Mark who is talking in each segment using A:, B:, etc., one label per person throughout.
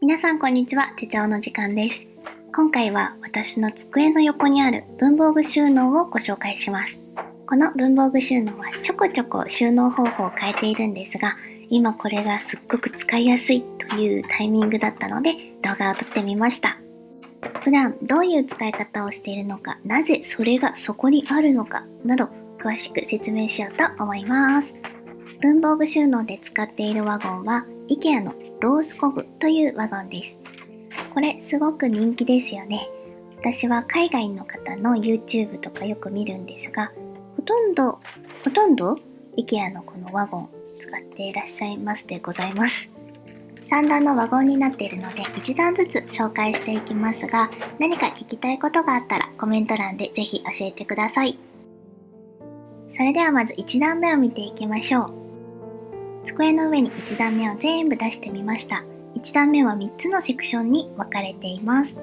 A: 皆さんこんにちは。手帳の時間です。今回は私の机の横にある文房具収納をご紹介します。この文房具収納はちょこちょこ収納方法を変えているんですが、今これがすっごく使いやすいというタイミングだったので動画を撮ってみました。普段どういう使い方をしているのか、なぜそれがそこにあるのかなど詳しく説明しようと思います。文房具収納で使っているワゴンは IKEA のロースコグというワゴンです。これすごく人気ですよね。私は海外の方の YouTube とかよく見るんですが、ほとんど IKEA のこのワゴン使っていらっしゃいますでございます。3段のワゴンになっているので1段ずつ紹介していきますが、何か聞きたいことがあったらコメント欄でぜひ教えてください。それではまず1段目を見ていきましょう。机の上に1段目を全部出してみました。1段目は3つのセクションに分かれています。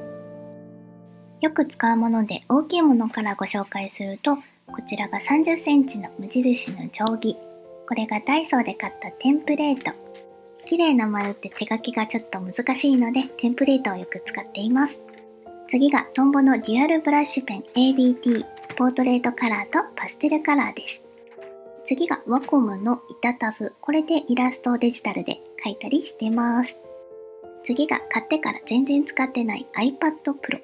A: よく使うもので大きいものからご紹介すると、こちらが30センチの無印の定規。これがダイソーで買ったテンプレート。綺麗な丸って手書きがちょっと難しいので、テンプレートをよく使っています。次がトンボのデュアルブラッシュペン ABT、ポートレートカラーとパステルカラーです。次がワコムの板タブ。これでイラストをデジタルで描いたりしています。次が買ってから全然使ってない iPad Pro。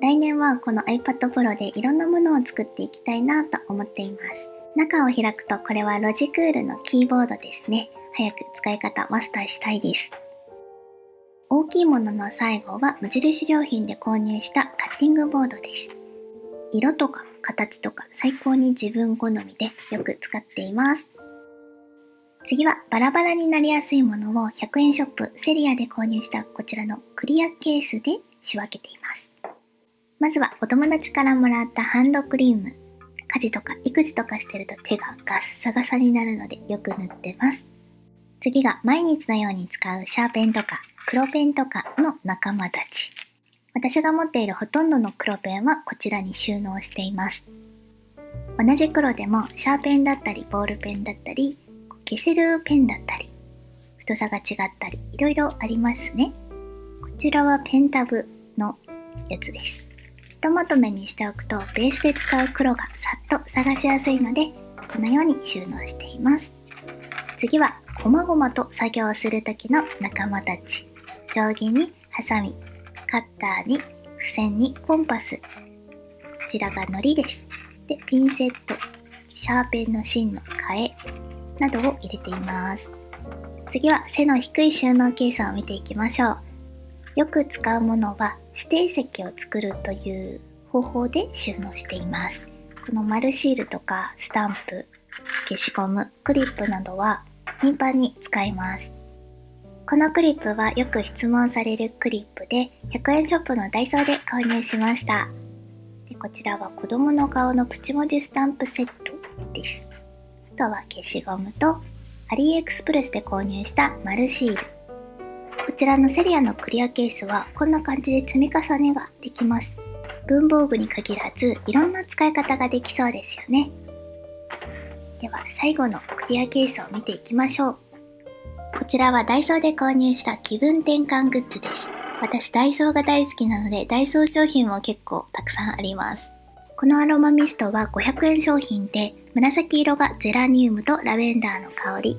A: 来年はこの iPad Pro でいろんなものを作っていきたいなと思っています。中を開くとこれはロジクールのキーボードですね。早く使い方マスターしたいです。大きいものの最後は無印良品で購入したカッティングボードです。色とか形とか最高に自分好みでよく使っています。次はバラバラになりやすいものを100円ショップセリアで購入したこちらのクリアケースで仕分けています。まずはお友達からもらったハンドクリーム。家事とか育児とかしてると手がガッサガサになるのでよく塗ってます。次が毎日のように使うシャーペンとか黒ペンとかの仲間たち。私が持っているほとんどの黒ペンはこちらに収納しています。同じ黒でもシャーペンだったりボールペンだったり消せるペンだったり太さが違ったりいろいろありますね。こちらはペンタブのやつです。ひとまとめにしておくとベースで使う黒がさっと探しやすいのでこのように収納しています。次はこまごまと作業をする時の仲間たち。定規にハサミ、カッターに付箋にコンパス。こちらが糊です。で、ピンセット、シャーペンの芯の替えなどを入れています。次は背の低い収納ケースを見ていきましょう。よく使うものは指定席を作るという方法で収納しています。この丸シールとかスタンプ、消しゴム、クリップなどは頻繁に使います。このクリップはよく質問されるクリップで100円ショップのダイソーで購入しました。でこちらは子供の顔のプチ文字スタンプセットです。あとは消しゴムとアリエクスプレスで購入した丸シール。こちらのセリアのクリアケースはこんな感じで積み重ねができます。文房具に限らずいろんな使い方ができそうですよね。では最後のクリアケースを見ていきましょう。こちらはダイソーで購入した気分転換グッズです。私ダイソーが大好きなのでダイソー商品も結構たくさんあります。このアロマミストは500円商品で紫色がゼラニウムとラベンダーの香り、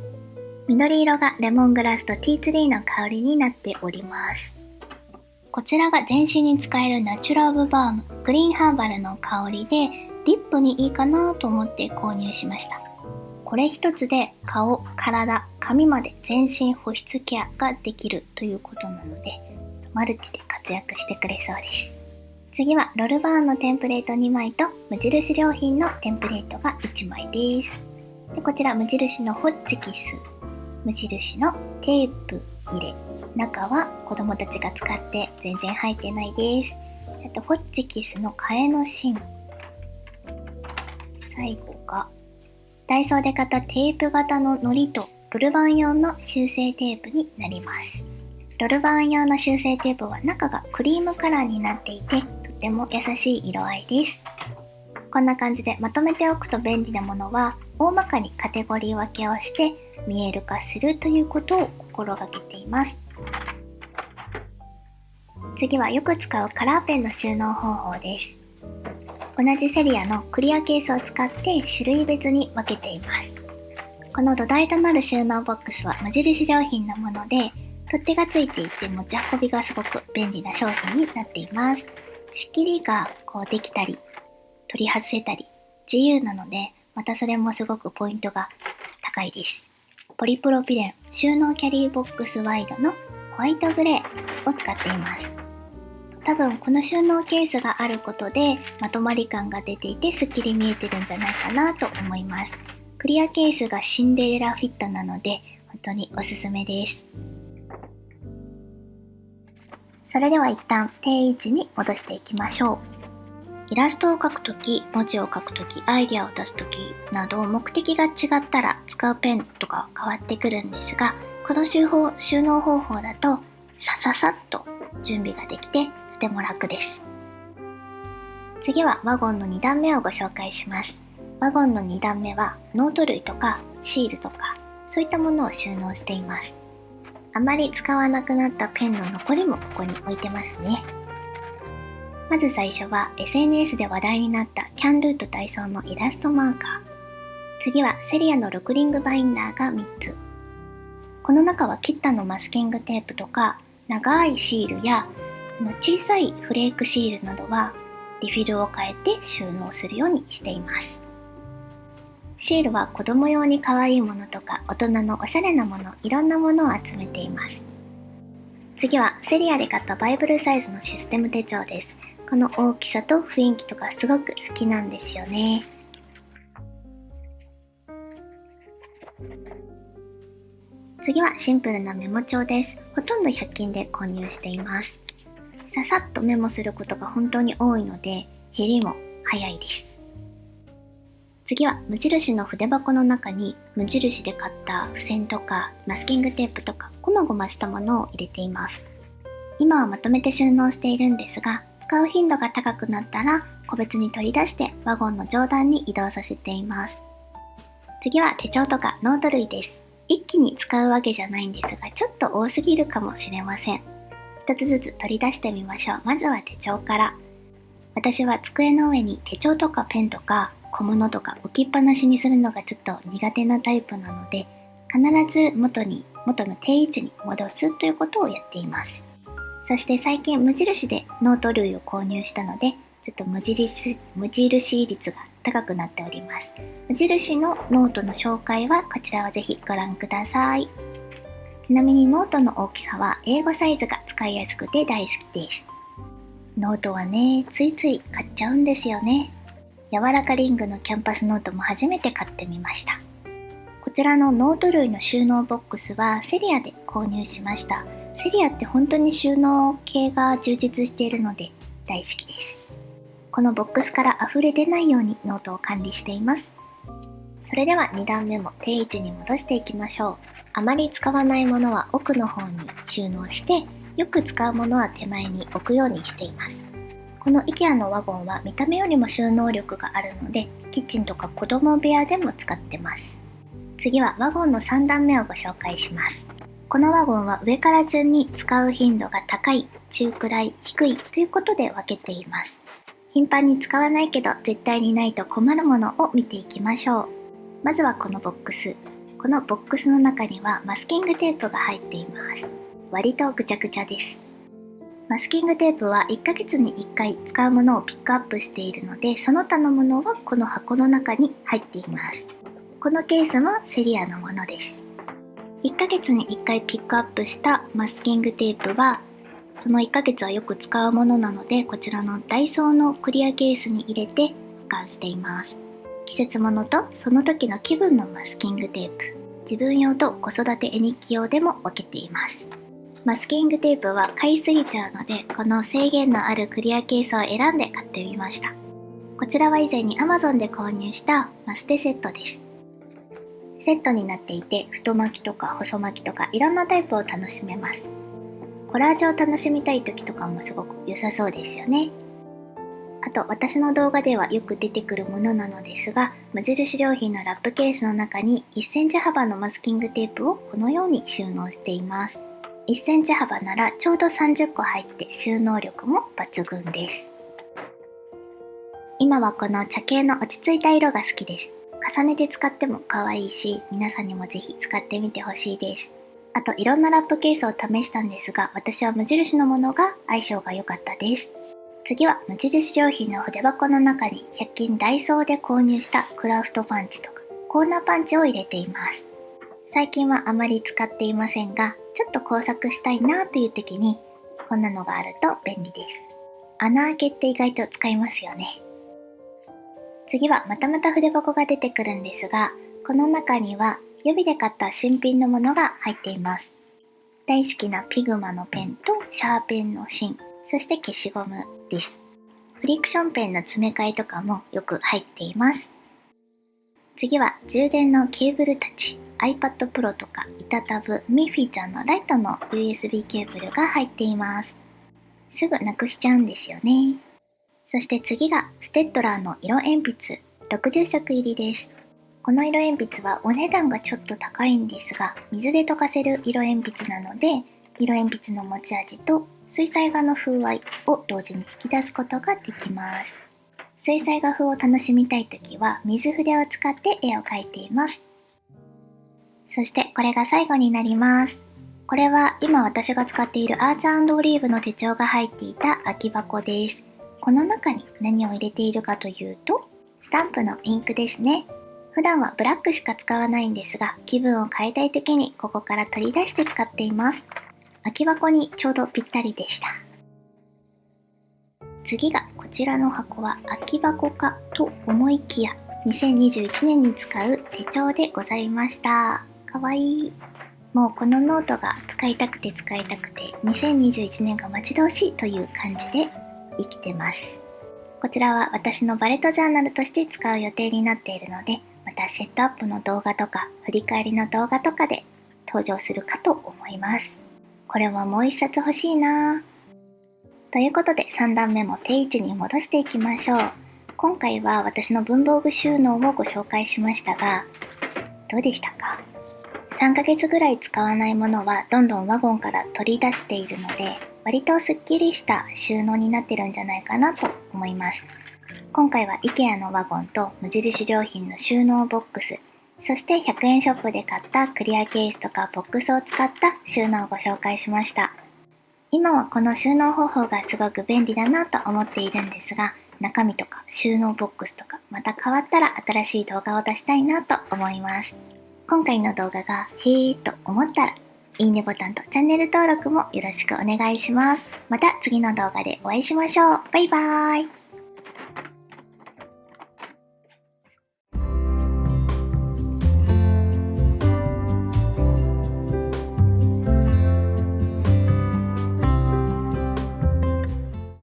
A: 緑色がレモングラスとティーツリーの香りになっております。こちらが全身に使えるナチュラルバームグリーンハーバルの香りでリップにいいかなと思って購入しました。これ一つで顔、体、髪まで全身保湿ケアができるということなのでマルチで活躍してくれそうです。次はロルバーンのテンプレート2枚と無印良品のテンプレートが1枚です。でこちら無印のホッチキス、無印のテープ入れ、中は子供たちが使って全然入ってないです。あとホッチキスの替えの芯、最後がダイソーで買ったテープ型の糊とロルバーン用の修正テープになります。ロルバーン用の修正テープは中がクリームカラーになっていてとても優しい色合いです。こんな感じでまとめておくと便利なものは大まかにカテゴリー分けをして見える化するということを心がけています。次はよく使うカラーペンの収納方法です。同じセリアのクリアケースを使って種類別に分けています。この土台となる収納ボックスは無印良品のもので、取っ手がついていて持ち運びがすごく便利な商品になっています。仕切りができたり、取り外せたり自由なので、またそれもすごくポイントが高いです。ポリプロピレン収納キャリーボックスワイドのホワイトグレーを使っています。多分この収納ケースがあることでまとまり感が出ていてすっきり見えてるんじゃないかなと思います。クリアケースがシンデレラフィットなので本当におすすめです。それでは一旦定位置に戻していきましょう。イラストを描くとき、文字を書くとき、アイデアを出すときなど目的が違ったら使うペンとか変わってくるんですが、この収納方法だとさささっと準備ができてとても楽です。次はワゴンの2段目をご紹介します。ワゴンの2段目はノート類とかシールとかそういったものを収納しています。あまり使わなくなったペンの残りもここに置いてますね。まず最初は SNS で話題になったキャンドゥとダイソーのイラストマーカー。次はセリアの6リングバインダーが3つ。この中はキッタのマスキングテープとか長いシールや小さいフレークシールなどはリフィルを変えて収納するようにしています。シールは子供用に可愛いものとか大人のおしゃれなもの、いろんなものを集めています。次はセリアで買ったバイブルサイズのシステム手帳です。この大きさと雰囲気とかすごく好きなんですよね。次はシンプルなメモ帳です。ほとんど100均で購入しています。ささっとメモすることが本当に多いので減りも早いです。次は無印の筆箱の中に無印で買った付箋とかマスキングテープとかごまごましたものを入れています。今はまとめて収納しているんですが、使う頻度が高くなったら個別に取り出してワゴンの上段に移動させています。次は手帳とかノート類です。一気に使うわけじゃないんですが、ちょっと多すぎるかもしれません。一つずつ取り出してみましょう。まずは手帳から。私は机の上に手帳とかペンとか小物とか置きっぱなしにするのがちょっと苦手なタイプなので、必ず元の定位置に戻すということをやっています。そして最近無印でノート類を購入したので、ちょっと無印率が高くなっております。無印のノートの紹介はこちらをぜひご覧ください。ちなみにノートの大きさは英語サイズが使いやすくて大好きです。ノートはね、ついつい買っちゃうんですよね。柔らかリングのキャンパスノートも初めて買ってみました。こちらのノート類の収納ボックスはセリアで購入しました。セリアって本当に収納系が充実しているので大好きです。このボックスから溢れ出ないようにノートを管理しています。それでは2段目も定位置に戻していきましょう。あまり使わないものは奥の方に収納して、よく使うものは手前に置くようにしています。この IKEA のワゴンは見た目よりも収納力があるので、キッチンとか子供部屋でも使ってます。次はワゴンの3段目をご紹介します。このワゴンは上から順に使う頻度が高い、中くらい、低いということで分けています。頻繁に使わないけど絶対にないと困るものを見ていきましょう。まずはこのボックス。このボックスの中にはマスキングテープが入っています。割とぐちゃぐちゃです。マスキングテープは1ヶ月に1回使うものをピックアップしているので、その他のものはこの箱の中に入っています。このケースもセリアのものです。1ヶ月に1回ピックアップしたマスキングテープは、その1ヶ月はよく使うものなので、こちらのダイソーのクリアケースに入れて保管しています。季節物とその時の気分のマスキングテープ、自分用と子育て絵日記用でも分けています。マスキングテープは買いすぎちゃうので、この制限のあるクリアケースを選んで買ってみました。こちらは以前に Amazon で購入したマステセットです。セットになっていて、太巻きとか細巻きとかいろんなタイプを楽しめます。コラージュを楽しみたい時とかもすごく良さそうですよね。あと私の動画ではよく出てくるものなのですが、無印良品のラップケースの中に1センチ幅のマスキングテープをこのように収納しています。1センチ幅ならちょうど30個入って収納力も抜群です。今はこの茶系の落ち着いた色が好きです。重ねて使っても可愛いし、皆さんにもぜひ使ってみてほしいです。あといろんなラップケースを試したんですが、私は無印のものが相性が良かったです。次は無印良品の筆箱の中に100均ダイソーで購入したクラフトパンチとかコーナーパンチを入れています。最近はあまり使っていませんが、ちょっと工作したいなという時にこんなのがあると便利です。穴開けって意外と使いますよね。次はまた筆箱が出てくるんですが、この中には予備で買った新品のものが入っています。大好きなピグマのペンとシャーペンの芯、そして消しゴムです。フリクションペンの詰め替えとかもよく入っています。次は充電のケーブルたち、iPad Pro とかイタタブ、ミッフィーちゃんのライトの USB ケーブルが入っています。すぐなくしちゃうんですよね。そして次がステッドラーの色鉛筆60色入りです。この色鉛筆はお値段がちょっと高いんですが、水で溶かせる色鉛筆なので、色鉛筆の持ち味と水彩画の風合いを同時に引き出すことができます。水彩画風を楽しみたいときは水筆を使って絵を描いています。そしてこれが最後になります。これは今私が使っているアーチャー&オリーブの手帳が入っていた空き箱です。この中に何を入れているかというと、スタンプのインクですね。普段はブラックしか使わないんですが、気分を変えたい時にここから取り出して使っています。空き箱にちょうどぴったりでした。次がこちらの箱は空き箱かと思いきや、2021年に使う手帳でございました。かわいい。もうこのノートが使いたくて2021年が待ち遠しいという感じで生きてます。こちらは私のバレットジャーナルとして使う予定になっているので、またセットアップの動画とか振り返りの動画とかで登場するかと思います。これはもう一冊欲しいなぁ。ということで3段目も定位置に戻していきましょう。今回は私の文房具収納をご紹介しましたが、どうでしたか？3ヶ月ぐらい使わないものはどんどんワゴンから取り出しているので、割とすっきりした収納になってるんじゃないかなと思います。今回は IKEA のワゴンと無印良品の収納ボックス、そして100円ショップで買ったクリアケースとかボックスを使った収納をご紹介しました。今はこの収納方法がすごく便利だなと思っているんですが、中身とか収納ボックスとかまた変わったら新しい動画を出したいなと思います。今回の動画がへーと思ったら、いいねボタンとチャンネル登録もよろしくお願いします。また次の動画でお会いしましょう。バイバーイ。